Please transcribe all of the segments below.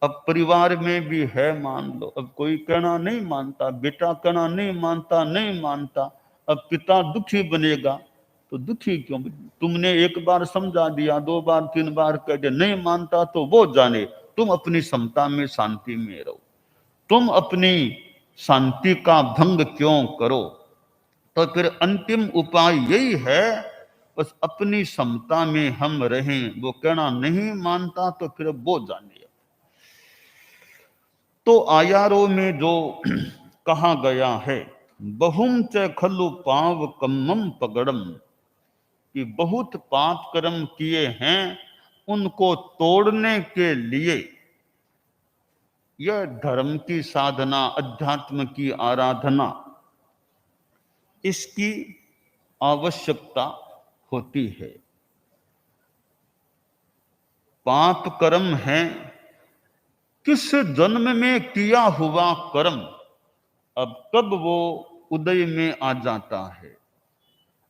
अब परिवार में भी है, मान लो, अब कोई कहना नहीं मानता, बेटा कहना नहीं मानता, नहीं मानता, अब पिता दुखी बनेगा, तो दुखी क्यों? तुमने एक बार समझा दिया, 2 बार 3 बार कह दिया, नहीं मानता तो वो जाने, तुम अपनी समता में शांति में रहो, तुम अपनी शांति का भंग क्यों करो? तो फिर अंतिम उपाय यही है, बस अपनी समता में हम रहें। वो कहना नहीं मानता तो फिर वो जाने। तो आयारों में जो कहा गया है, बहुम च खलु पाव कम्मम पगड़म, कि बहुत पाप कर्म किए हैं, उनको तोड़ने के लिए यह धर्म की साधना, अध्यात्म की आराधना, इसकी आवश्यकता होती है। पाप कर्म है किस जन्म में किया हुआ कर्म, अब कब वो उदय में आ जाता है।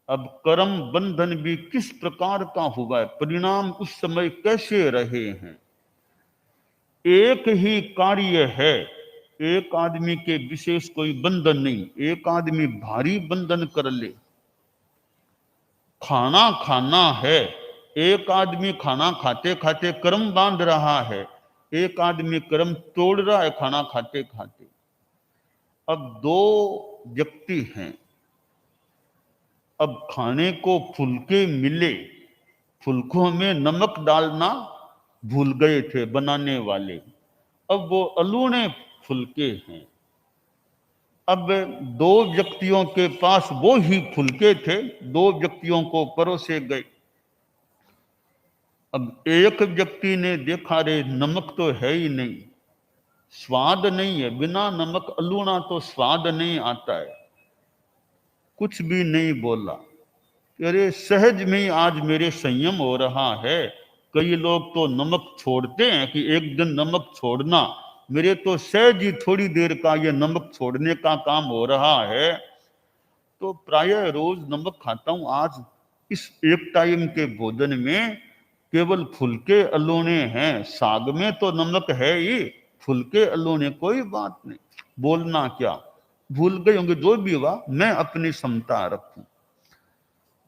अब कर्म बंधन भी किस प्रकार का हुआ है, परिणाम उस समय कैसे रहे हैं। एक ही कार्य है, एक आदमी के विशेष कोई बंधन नहीं। एक आदमी भारी बंधन कर ले, खाना खाना है, एक आदमी खाना खाते खाते कर्म बांध रहा है, एक आदमी कर्म तोड़ रहा है खाना खाते खाते। अब 2 व्यक्ति हैं, अब खाने को फुलके मिले, फुलकों में नमक डालना भूल गए थे बनाने वाले, अब वो अलूने फुलके हैं। अब 2 व्यक्तियों के पास वो ही फुलके थे, 2 व्यक्तियों को परोसे गए। अब एक व्यक्ति ने देखा, रे नमक तो है ही नहीं, स्वाद नहीं है, बिना नमक अलूना तो स्वाद नहीं आता है, कुछ भी नहीं बोला। अरे सहज में ही आज मेरे संयम हो रहा है। कई लोग तो नमक छोड़ते हैं कि एक दिन नमक छोड़ना, मेरे तो सहज ही थोड़ी देर का ये नमक छोड़ने का काम हो रहा है। तो प्रायः रोज नमक खाता हूं, आज इस एक टाइम के भोजन में केवल फुलके अलूने हैं, साग में तो नमक है ही, फुलके अलूने, कोई बात नहीं, बोलना क्या, भूल गए होंगे, जो भी हुआ मैं अपनी समता रखूं।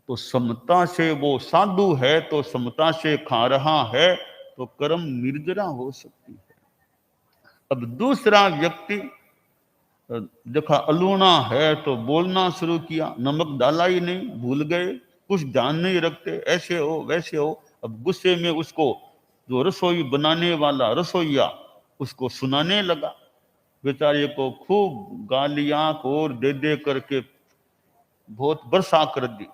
तो समता से वो साधु है, तो समता से खा रहा है, तो कर्म निर्जरा हो सकती है। अब दूसरा व्यक्ति देखा अलूना है तो बोलना शुरू किया, नमक डाला ही नहीं, भूल गए, कुछ ध्यान नहीं रखते, ऐसे हो वैसे हो। अब गुस्से में उसको जो रसोई बनाने वाला रसोईया उसको सुनाने लगा, बेचारे को खूब गालियां और दे दे करके बहुत वर्षा कर दी।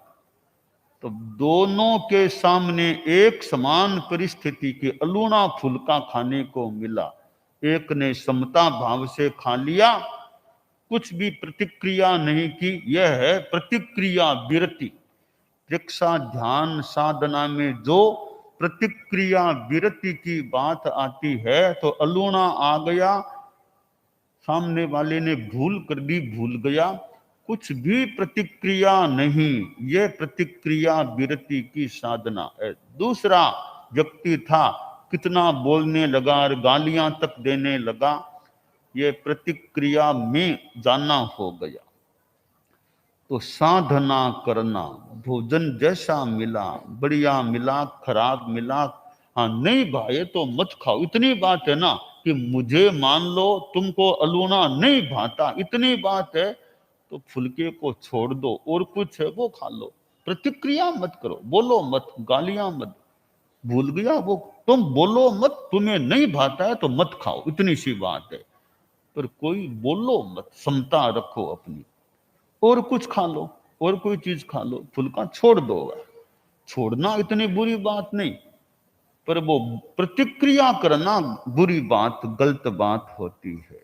तो दोनों के सामने एक समान परिस्थिति के अलूना फुलका खाने को मिला। एक ने समता भाव से खा लिया, कुछ भी प्रतिक्रिया नहीं की, यह है प्रतिक्रिया विरति। दीक्षा ध्यान साधना में जो प्रतिक्रिया विरति की बात आती है, तो अलूना आ गया, सामने वाले ने भूल कर दी, भूल गया, कुछ भी प्रतिक्रिया नहीं, यह प्रतिक्रिया विरति की साधना है। दूसरा व्यक्ति था, कितना बोलने लगा और गालियां तक देने लगा, यह प्रतिक्रिया में जाना हो गया। तो साधना करना, भोजन जैसा मिला, बढ़िया मिला खराब मिला, हाँ नहीं भाए तो मत खाओ, इतनी बात है ना, कि मुझे मान लो तुमको अलूना नहीं भाता, इतनी बात है, तो फुलके को छोड़ दो और कुछ है वो खा लो, प्रतिक्रिया मत करो, बोलो मत, गालियां मत। भूल गया वो, तुम बोलो मत, तुम्हें नहीं भाता है तो मत खाओ, इतनी सी बात है। पर कोई बोलो मत, समता रखो अपनी, और कुछ खा लो, और कोई चीज खा लो, फुलका छोड़ दो। छोड़ना इतनी बुरी बात नहीं, पर वो प्रतिक्रिया करना बुरी बात, गलत बात होती है।